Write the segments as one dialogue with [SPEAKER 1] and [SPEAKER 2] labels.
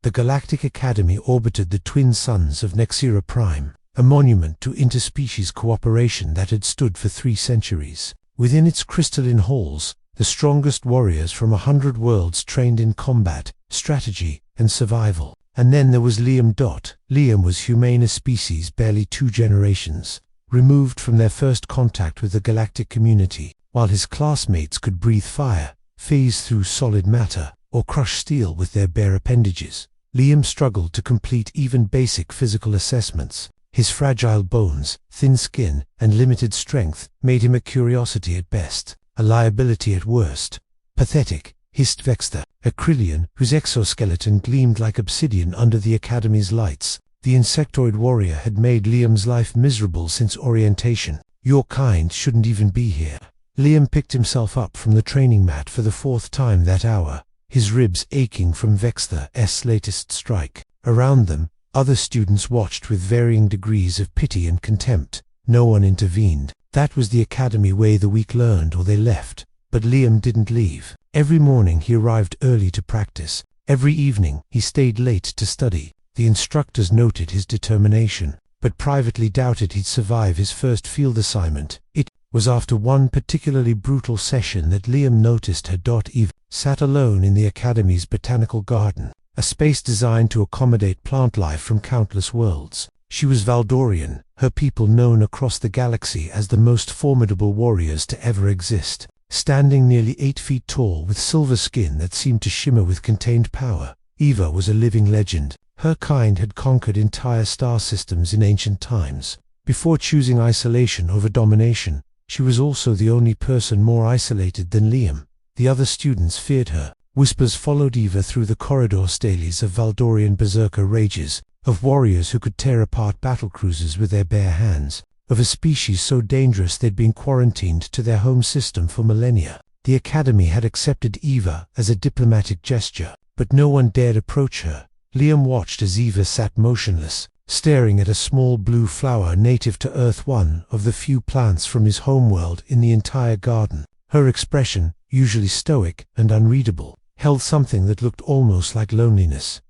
[SPEAKER 1] The Galactic Academy orbited the twin suns of Nexira Prime, a monument to interspecies cooperation that had stood for 3 centuries. Within its crystalline halls, the strongest warriors from 100 worlds trained in combat, strategy, and survival. And then there was Liam. Liam was humane, a species barely 2 generations removed from their first contact with the galactic community. While his classmates could breathe fire, phase through solid matter, or crush steel with their bare appendages, Liam struggled to complete even basic physical assessments. His fragile bones, thin skin, and limited strength made him a curiosity at best, a liability at worst. Pathetic, hissed Vexter, a Krillian whose exoskeleton gleamed like obsidian under the Academy's lights. The insectoid warrior had made Liam's life miserable since orientation. Your kind shouldn't even be here. Liam picked himself up from the training mat for the 4th time that hour, his ribs aching from Vexter's latest strike. Around them, other students watched with varying degrees of pity and contempt. No one intervened. That was the Academy way. The weak learned or they left. But Liam didn't leave. Every morning he arrived early to practice. Every evening he stayed late to study. The instructors noted his determination, but privately doubted he'd survive his first field assignment. It was after one particularly brutal session that Liam noticed her. Eve sat alone in the Academy's botanical garden, a space designed to accommodate plant life from countless worlds. She was Valdorian, her people known across the galaxy as the most formidable warriors to ever exist. Standing nearly 8 feet tall with silver skin that seemed to shimmer with contained power, Eva was a living legend. Her kind had conquered entire star systems in ancient times. Before choosing isolation over domination, she was also the only person more isolated than Liam. The other students feared her. Whispers followed Eva through the corridor stales of Valdorian berserker rages, of warriors who could tear apart battlecruisers with their bare hands, of a species so dangerous they'd been quarantined to their home system for millennia. The Academy had accepted Eva as a diplomatic gesture, but no one dared approach her. Liam watched as Eva sat motionless, staring at a small blue flower native to Earth, one of the few plants from his homeworld in the entire garden. Her expression, usually stoic and unreadable, held something that looked almost like loneliness.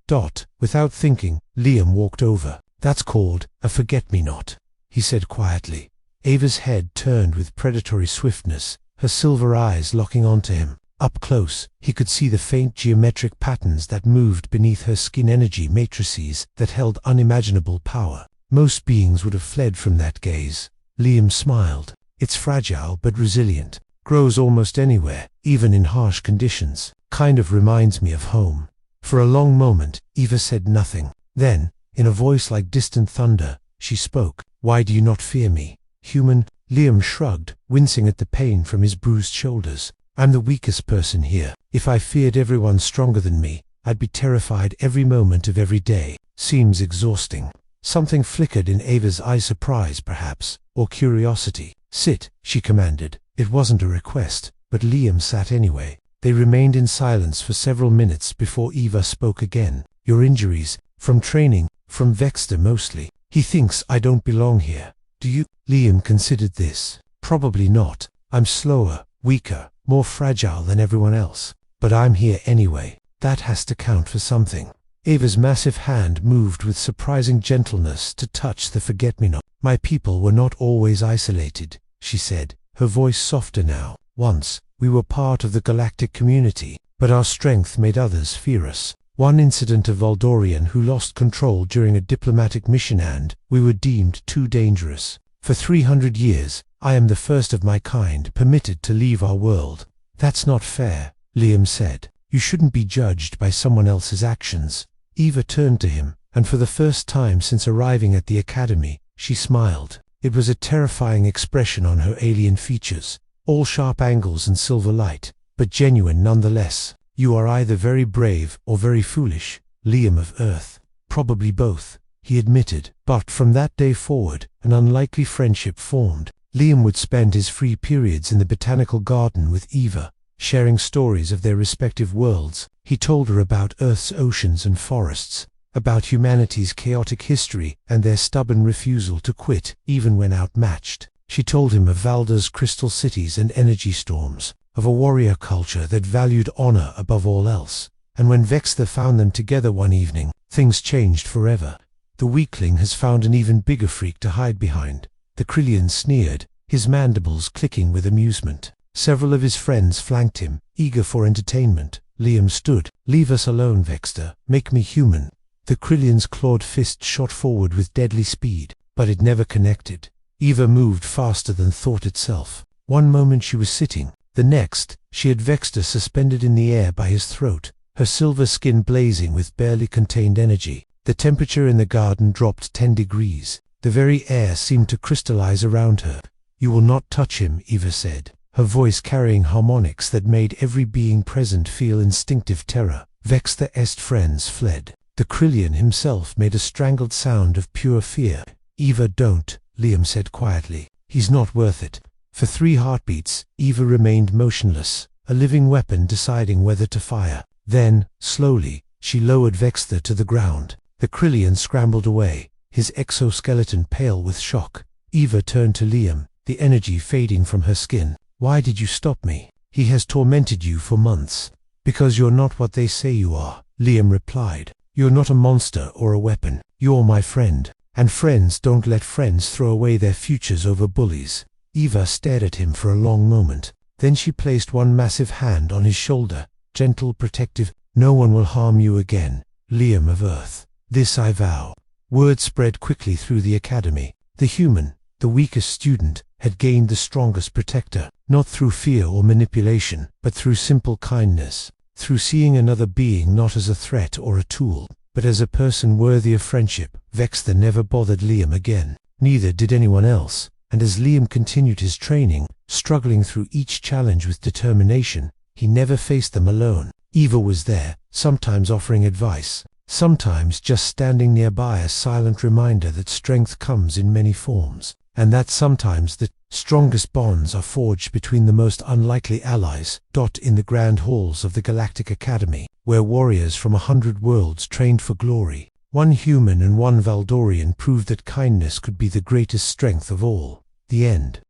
[SPEAKER 1] Without thinking, Liam walked over. "That's called a forget-me-not," he said quietly. Ava's head turned with predatory swiftness, her silver eyes locking onto him. Up close, he could see the faint geometric patterns that moved beneath her skin, energy matrices that held unimaginable power. Most beings would have fled from that gaze. Liam smiled. "It's fragile but resilient. Grows almost anywhere, even in harsh conditions. Kind of reminds me of home." For a long moment, Eva said nothing. Then, in a voice like distant thunder, she spoke. "Why do you not fear me, human?" Liam shrugged, wincing at the pain from his bruised shoulders. "I'm the weakest person here. If I feared everyone stronger than me, I'd be terrified every moment of every day. Seems exhausting." Something flickered in Ava's eye, surprise perhaps, or curiosity. "Sit," she commanded. It wasn't a request, but Liam sat anyway. They remained in silence for several minutes before Eva spoke again. "Your injuries, from training, from Vexter mostly. He thinks I don't belong here. Do you?" Liam considered this. "Probably not. I'm slower, weaker, more fragile than everyone else. But I'm here anyway. That has to count for something." Ava's massive hand moved with surprising gentleness to touch the forget-me-not. "My people were not always isolated," she said, her voice softer now. "Once, we were part of the galactic community, but our strength made others fear us. One incident of Valdorian who lost control during a diplomatic mission, and we were deemed too dangerous. For 300 years, I am the first of my kind permitted to leave our world." "That's not fair," Liam said. "You shouldn't be judged by someone else's actions." Eva turned to him, and for the first time since arriving at the Academy, she smiled. It was a terrifying expression on her alien features, all sharp angles and silver light, but genuine nonetheless. "You are either very brave or very foolish, Liam of Earth." "Probably both," he admitted. But from that day forward, an unlikely friendship formed. Liam would spend his free periods in the botanical garden with Eva, sharing stories of their respective worlds. He told her about Earth's oceans and forests, about humanity's chaotic history and their stubborn refusal to quit, even when outmatched. She told him of Valda's crystal cities and energy storms, of a warrior culture that valued honor above all else. And when Vexter found them together one evening, things changed forever. The weakling has found an even bigger freak to hide behind. The Krillian sneered, his mandibles clicking with amusement. Several of his friends flanked him, eager for entertainment. Liam stood. "Leave us alone, Vexter. Make me human." The Krillian's clawed fist shot forward with deadly speed, but it never connected. Eva moved faster than thought itself. One moment she was sitting, the next, she had Vexter suspended in the air by his throat, her silver skin blazing with barely contained energy. The temperature in the garden dropped 10 degrees. The very air seemed to crystallize around her. "You will not touch him," Eva said, her voice carrying harmonics that made every being present feel instinctive terror. Vexter's friends fled. The Krillian himself made a strangled sound of pure fear. "Eva, don't," Liam said quietly. "He's not worth it." For 3 heartbeats, Eva remained motionless, a living weapon deciding whether to fire. Then, slowly, she lowered Vexter to the ground. The Krillian scrambled away, his exoskeleton pale with shock. Eva turned to Liam, the energy fading from her skin. "Why did you stop me? He has tormented you for months." "Because you're not what they say you are," Liam replied. "You're not a monster or a weapon. You're my friend. And friends don't let friends throw away their futures over bullies." Eva stared at him for a long moment. Then she placed one massive hand on his shoulder, gentle, protective. "No one will harm you again, Liam of Earth. This I vow." Word spread quickly through the academy. The human, the weakest student, had gained the strongest protector, not through fear or manipulation, but through simple kindness, through seeing another being not as a threat or a tool, but as a person worthy of friendship. Vexter never bothered Liam again. Neither did anyone else, and as Liam continued his training, struggling through each challenge with determination, he never faced them alone. Eva was there, sometimes offering advice, sometimes just standing nearby, a silent reminder that strength comes in many forms, and that sometimes the strongest bonds are forged between the most unlikely allies. In the grand halls of the Galactic Academy, where warriors from 100 worlds trained for glory, one human and one Valdorian proved that kindness could be the greatest strength of all. The end.